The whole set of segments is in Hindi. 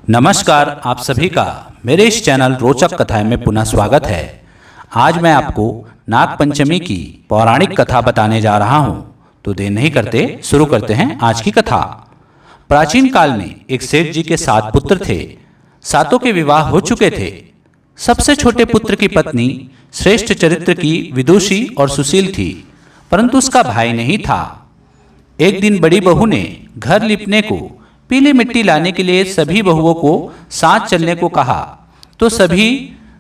नमस्कार, आप सभी का मेरे इस चैनल रोचक कथाएं में पुनः स्वागत है। आज मैं आपको नाग पंचमी की पौराणिक कथा बताने जा रहा हूं। तो देर नहीं करते शुरू करते हैं आज की कथा। प्राचीन काल में एक सेठ जी के 7 पुत्र थे। सातों के विवाह हो चुके थे। सबसे छोटे पुत्र की पत्नी श्रेष्ठ चरित्र की विदुषी और सुशील थी, परंतु उसका भाई नहीं था। एक दिन बड़ी बहू ने घर लिपने को पीली मिट्टी लाने के लिए सभी बहुओं को साथ चलने को कहा, तो सभी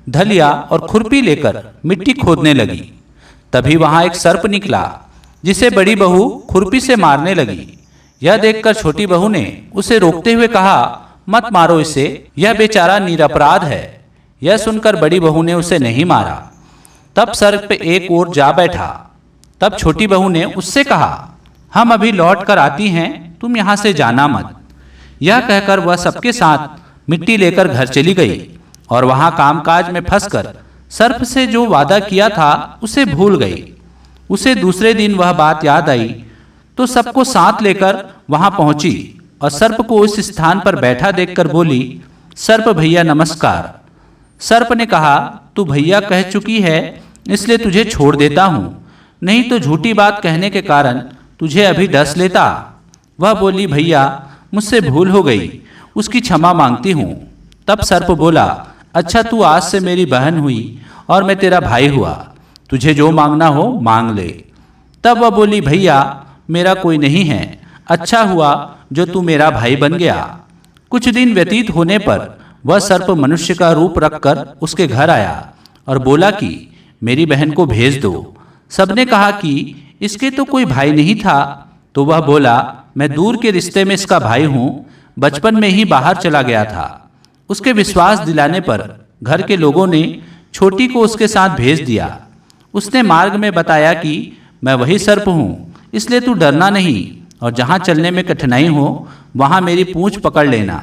धलिया और खुरपी लेकर मिट्टी खोदने लगी। तभी वहां एक सर्प निकला, जिसे बड़ी बहू खुरपी से मारने लगी। यह देखकर छोटी बहू ने उसे रोकते हुए कहा, मत मारो इसे, यह बेचारा निरपराध है। यह सुनकर बड़ी बहू ने उसे नहीं मारा। तब सर्प एक ओर जा बैठा। तब छोटी बहू ने उससे कहा, हम अभी लौट कर आती हैं, तुम यहां से जाना मत। यह कहकर वह सबके साथ मिट्टी लेकर घर चली गई और वहां कामकाज में फंसकर सर्प से जो वादा किया था उसे भूल गई। उसे दूसरे दिन वह बात याद आई तो सबको साथ लेकर वहां पहुंची और सर्प को उस स्थान पर बैठा देखकर बोली, सर्प भैया नमस्कार। सर्प ने कहा, तू भैया कह चुकी है इसलिए तुझे छोड़ देता हूं, नहीं तो झूठी बात कहने के कारण तुझे अभी डस लेता। वह बोली, भैया मुझसे भूल हो गई, उसकी क्षमा मांगती हूँ। तब सर्प बोला, अच्छा तू आज से मेरी बहन हुई और मैं तेरा भाई हुआ, तुझे जो मांगना हो मांग ले। तब वह बोली, भैया मेरा कोई नहीं है, अच्छा हुआ जो तू मेरा भाई बन गया। कुछ दिन व्यतीत होने पर वह सर्प मनुष्य का रूप रखकर उसके घर आया और बोला कि मेरी बहन को भेज दो। सबने कहा कि इसके तो कोई भाई नहीं था। तो वह बोला, मैं दूर के रिश्ते में इसका भाई हूं, बचपन में ही बाहर चला गया था। उसके विश्वास दिलाने पर घर के लोगों ने छोटी को उसके साथ भेज दिया। उसने मार्ग में बताया कि मैं वही सर्प हूं, इसलिए तू डरना नहीं और जहां चलने में कठिनाई हो वहां मेरी पूंछ पकड़ लेना।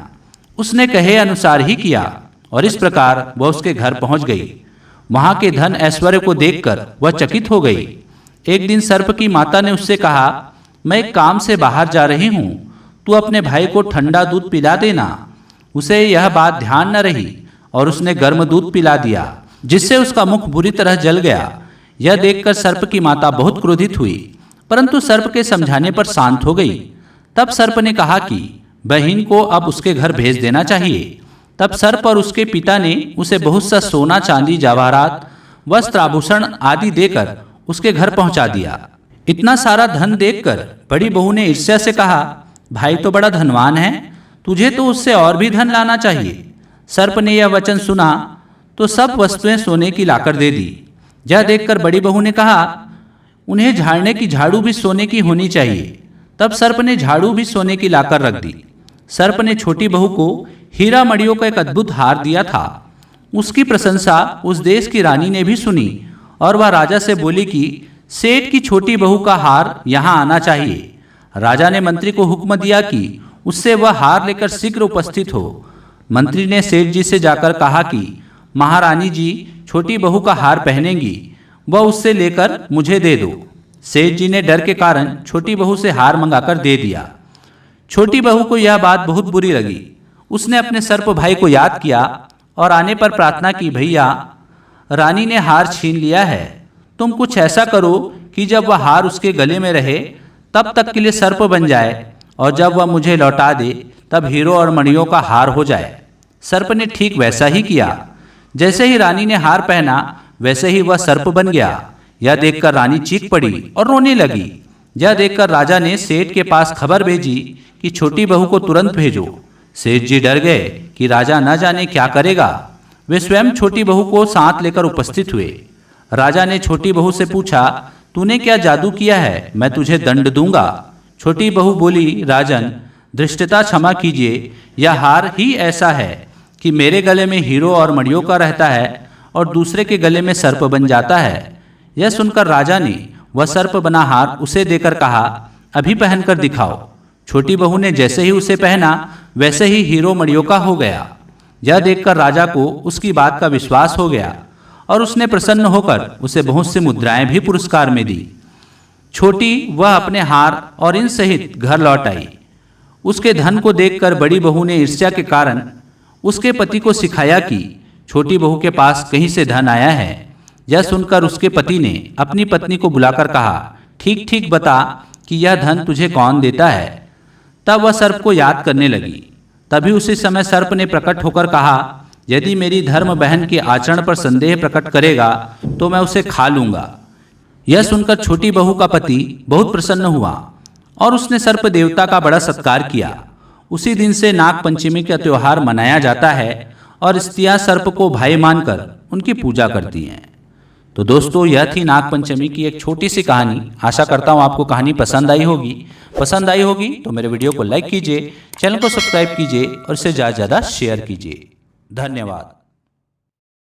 उसने कहे अनुसार ही किया और इस प्रकार वह उसके घर पहुंच गई। वहां के धन ऐश्वर्य को देखकर वह चकित हो गई। एक दिन सर्प की माता ने उससे कहा, मैं एक काम से बाहर जा रही हूँ, तू अपने भाई को ठंडा दूध पिला देना। उसे यह बात ध्यान न रही और उसने गर्म दूध पिला दिया, जिससे उसका मुख बुरी तरह जल गया। यह देखकर सर्प की माता बहुत क्रोधित हुई, परंतु सर्प के समझाने पर शांत हो गई। तब सर्प ने कहा कि बहन को अब उसके घर भेज देना चाहिए। तब सर्प और उसके पिता ने उसे बहुत सा सोना चांदी जवाहरात वस्त्र आभूषण आदि देकर उसके घर पहुंचा दिया। इतना सारा धन देखकर बड़ी बहू ने ईर्ष्या से कहा, भाई तो बड़ा धनवान है, तुझे तो उससे और भी धन लाना चाहिए। सर्प ने यह वचन सुना तो सब वस्तुएं सोने की लाकर दे दी। यह देखकर बड़ी बहू ने कहा, उन्हें झाड़ने की झाड़ू भी सोने की होनी चाहिए। तब सर्प ने झाड़ू भी सोने की लाकर रख दी। सर्प ने छोटी बहू को हीरा मणियों का एक अद्भुत हार दिया था। उसकी प्रशंसा उस देश की रानी ने भी सुनी और वह राजा से बोली कि सेठ की छोटी बहू का हार यहाँ आना चाहिए। राजा ने मंत्री को हुक्म दिया कि उससे वह हार लेकर शीघ्र उपस्थित हो। मंत्री ने सेठ जी से जाकर कहा कि महारानी जी छोटी बहू का हार पहनेंगी, वह उससे लेकर मुझे दे दो। सेठ जी ने डर के कारण छोटी बहू से हार मंगाकर दे दिया। छोटी बहू को यह बात बहुत बुरी लगी। उसने अपने सर्प भाई को याद किया और आने पर प्रार्थना की, भैया रानी ने हार छीन लिया है, तुम कुछ ऐसा करो कि जब वह हार उसके गले में रहे तब तक के लिए सर्प बन जाए और जब वह मुझे लौटा दे तब हीरो और मणियों का हार हो जाए। सर्प ने ठीक वैसा ही किया। जैसे ही रानी ने हार पहना वैसे ही वह सर्प बन गया। यह देखकर रानी चीख पड़ी और रोने लगी। यह देखकर राजा ने सेठ के पास खबर भेजी कि छोटी बहू को तुरंत भेजो। सेठ जी डर गए कि राजा न जाने क्या करेगा। वे स्वयं छोटी बहू को साथ लेकर उपस्थित हुए। राजा ने छोटी बहू से पूछा, तूने क्या जादू किया है, मैं तुझे दंड दूंगा। छोटी बहू बोली, राजन धृष्टता क्षमा कीजिए, यह हार ही ऐसा है कि मेरे गले में हीरो और मणियों का रहता है और दूसरे के गले में सर्प बन जाता है। यह सुनकर राजा ने वह सर्प बना हार उसे देकर कहा, अभी पहनकर दिखाओ। छोटी बहू ने जैसे ही उसे पहना वैसे ही हीरो मणियों का हो गया। यह देखकर राजा को उसकी बात का विश्वास हो गया और उसने प्रसन्न होकर उसे बहुत सी मुद्राएं भी पुरस्कार में दी। छोटी वह अपने हार और इन सहित घर लौट आई। उसके धन को देखकर बड़ी बहू ने ईर्ष्या के कारण उसके पति को सिखाया कि छोटी बहू के पास कहीं से धन आया है। यह सुनकर उसके पति ने अपनी पत्नी को बुलाकर कहा, ठीक ठीक बता कि यह धन तुझे कौन देता है। तब वह सर्प को याद करने लगी। तभी उसी समय सर्प ने प्रकट होकर कहा, यदि मेरी धर्म बहन के आचरण पर संदेह प्रकट करेगा तो मैं उसे खा लूंगा। यह सुनकर छोटी बहू का पति बहुत प्रसन्न हुआ और उसने सर्प देवता का बड़ा सत्कार किया। उसी दिन से नाग पंचमी का त्योहार मनाया जाता है और स्त्रियां सर्प को भाई मानकर उनकी पूजा करती हैं। तो दोस्तों, यह थी नाग पंचमी की एक छोटी सी कहानी। आशा करता हूँ आपको कहानी पसंद आई होगी। पसंद आई होगी तो मेरे वीडियो को लाइक कीजिए, चैनल को सब्सक्राइब कीजिए और इसे ज़्यादा से ज़्यादा शेयर कीजिए। धन्यवाद।